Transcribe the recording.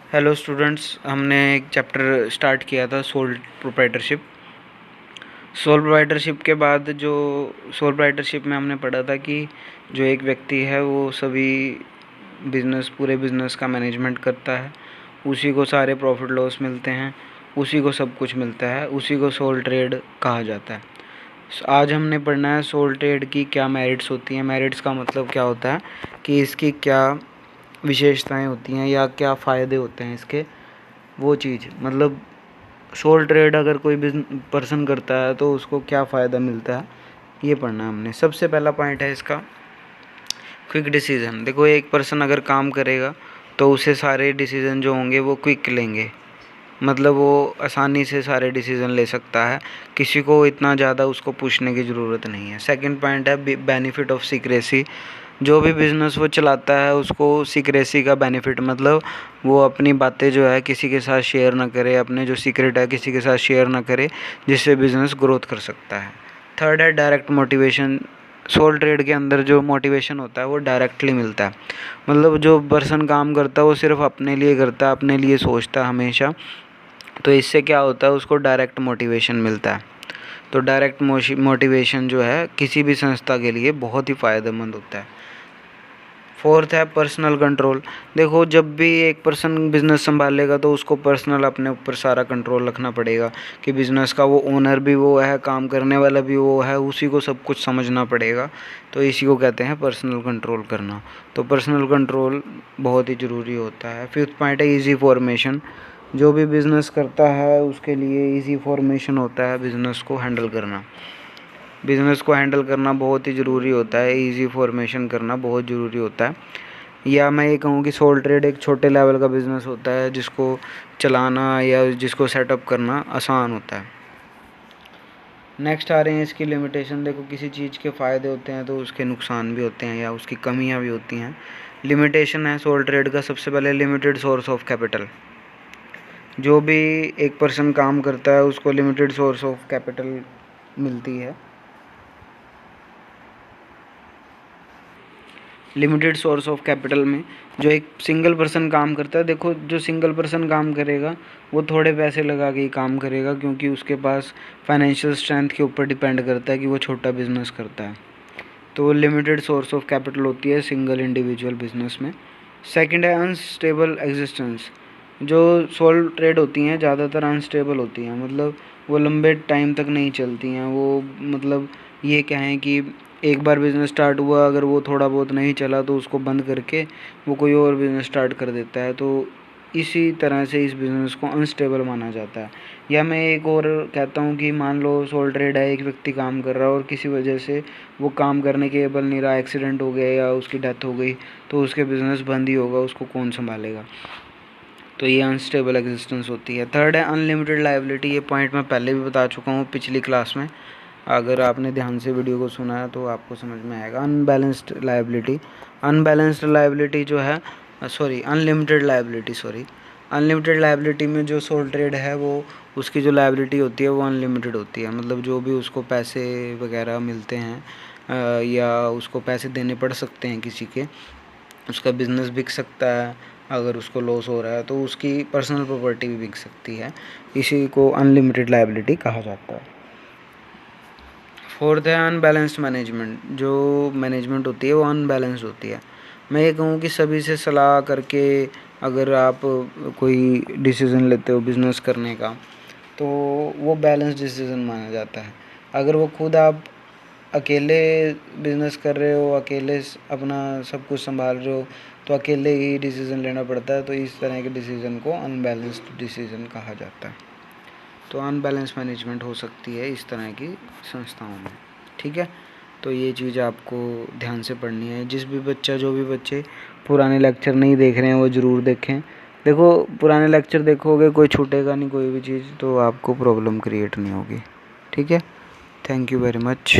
Hello students, हमने एक chapter start किया था सोल प्रोप्राइटरशिप। सोल प्रोप्राइटरशिप के बाद जो सोल प्रोप्राइटरशिप में हमने पढ़ा था कि जो एक व्यक्ति है वो सभी पूरे बिज़नेस का मैनेजमेंट करता है, उसी को सारे प्रॉफिट लॉस मिलते हैं, उसी को सब कुछ मिलता है, उसी को सोल ट्रेड कहा जाता है। आज हमने पढ़ना है सोल ट्रेड की क्या मेरिट्स होती हैं। मेरिट्स का मतलब क्या होता है कि इसकी क्या विशेषताएं होती हैं या क्या फ़ायदे होते हैं इसके, वो चीज़ मतलब सोल ट्रेड अगर कोई पर्सन करता है तो उसको क्या फ़ायदा मिलता है, ये पढ़ना है हमने। सबसे पहला पॉइंट है इसका क्विक डिसीज़न। देखो, एक पर्सन अगर काम करेगा तो उसे सारे डिसीज़न जो होंगे वो क्विक लेंगे, मतलब वो आसानी से सारे डिसीज़न ले सकता है, किसी को इतना ज़्यादा उसको पूछने की ज़रूरत नहीं है। सेकंड पॉइंट है बेनिफिट ऑफ सीक्रेसी। जो भी बिज़नेस वो चलाता है उसको सीक्रेसी का बेनिफिट, मतलब वो अपनी बातें जो है किसी के साथ शेयर ना करे, अपने जो सीक्रेट है किसी के साथ शेयर ना करे, जिससे बिज़नेस ग्रोथ कर सकता है। थर्ड है डायरेक्ट मोटिवेशन। सोल ट्रेड के अंदर जो मोटिवेशन होता है वो डायरेक्टली मिलता है, मतलब जो पर्सन काम करता है वो सिर्फ अपने लिए करता है, अपने लिए सोचता है हमेशा, तो इससे क्या होता है उसको डायरेक्ट मोटिवेशन मिलता है। तो डायरेक्ट मोटिवेशन जो है किसी भी संस्था के लिए बहुत ही फ़ायदेमंद होता है। फोर्थ है पर्सनल कंट्रोल। देखो, जब भी एक पर्सन बिज़नेस संभालेगा तो उसको पर्सनल अपने ऊपर सारा कंट्रोल रखना पड़ेगा कि बिज़नेस का वो ओनर भी वो है, काम करने वाला भी वो है, उसी को सब कुछ समझना पड़ेगा। तो इसी को कहते हैं पर्सनल कंट्रोल करना। तो पर्सनल कंट्रोल बहुत ही ज़रूरी होता है। फिफ्थ पॉइंट है ईजी फॉर्मेशन। जो भी बिज़नेस करता है उसके लिए ईजी फॉर्मेशन होता है बिज़नेस को हैंडल करना। बिज़नेस को हैंडल करना बहुत ही ज़रूरी होता है, ईजी फॉर्मेशन करना बहुत ज़रूरी होता है। या मैं ये कहूँ कि सोल ट्रेड एक छोटे लेवल का बिज़नेस होता है जिसको चलाना या जिसको सेटअप करना आसान होता है। नेक्स्ट आ रहे हैं इसकी लिमिटेशन। देखो, किसी चीज़ के फ़ायदे होते हैं तो उसके नुकसान भी होते हैं या उसकी कमियां भी होती हैं। लिमिटेशन है सोल ट्रेड का, सबसे पहले लिमिटेड सोर्स ऑफ कैपिटल। जो भी एक पर्सन काम करता है उसको लिमिटेड सोर्स ऑफ कैपिटल मिलती है। लिमिटेड सोर्स ऑफ कैपिटल में जो एक सिंगल पर्सन काम करता है, देखो जो सिंगल पर्सन काम करेगा वो थोड़े पैसे लगा के ही काम करेगा, क्योंकि उसके पास फाइनेंशियल स्ट्रेंथ के ऊपर डिपेंड करता है कि वो छोटा बिजनेस करता है। तो लिमिटेड सोर्स ऑफ कैपिटल होती है सिंगल इंडिविजुअल बिजनेस में। सेकंड है अनस्टेबल एग्जिस्टेंस। जो सोल ट्रेड होती हैं ज़्यादातर अनस्टेबल होती हैं, मतलब वो लंबे टाइम तक नहीं चलती हैं। वो मतलब ये कहें कि एक बार बिज़नेस स्टार्ट हुआ, अगर वो थोड़ा बहुत नहीं चला तो उसको बंद करके वो कोई और बिज़नेस स्टार्ट कर देता है। तो इसी तरह से इस बिज़नेस को अनस्टेबल माना जाता है। या मैं एक और कहता हूँ कि मान लो सोल ट्रेड है, एक व्यक्ति काम कर रहा है और किसी वजह से वो काम करने के एबल नहीं रहा, एक्सीडेंट हो गया या उसकी डेथ हो गई, तो उसके बिज़नेस बंद ही होगा, उसको कौन संभालेगा। तो ये अनस्टेबल एग्जिस्टेंस होती है। थर्ड है अनलिमिटेड लायबिलिटी। ये पॉइंट मैं पहले भी बता चुका हूँ पिछली क्लास में, अगर आपने ध्यान से वीडियो को सुना है तो आपको समझ में आएगा। Unbalanced liability. अनबैलेंस्ड लायबिलिटी जो है अनलिमिटेड लायबिलिटी में जो सोल ट्रेड है वो उसकी जो लायबिलिटी होती है वो अनलिमिटेड होती है, मतलब जो भी उसको पैसे वगैरह मिलते हैं या उसको पैसे देने पड़ सकते हैं किसी के, उसका बिज़नेस बिक सकता है, अगर उसको लॉस हो रहा है तो उसकी पर्सनल प्रॉपर्टी भी बिक सकती है। इसी को अनलिमिटेड लायबिलिटी कहा जाता है। फोर्थ है अनबैलेंस्ड मैनेजमेंट। जो मैनेजमेंट होती है वो अनबैलेंस्ड होती है। मैं ये कहूँ कि सभी से सलाह करके अगर आप कोई डिसीज़न लेते हो बिज़नेस करने का तो वो बैलेंस डिसीज़न माना जाता है। अगर वो खुद आप अकेले बिज़नेस कर रहे हो, अकेले अपना सब कुछ संभाल रहे हो, तो अकेले ही डिसीज़न लेना पड़ता है, तो इस तरह के डिसीज़न को अनबैलेंस्ड डिसीज़न कहा जाता है। तो अनबैलेंस मैनेजमेंट हो सकती है इस तरह की संस्थाओं में, ठीक है। तो ये चीज़ आपको ध्यान से पढ़नी है। जो भी बच्चे पुराने लेक्चर नहीं देख रहे हैं वो ज़रूर देखें। देखो, पुराने लेक्चर देखोगे कोई छूटेगा नहीं, कोई भी चीज़, तो आपको प्रॉब्लम क्रिएट नहीं होगी, ठीक है। Thank you very much.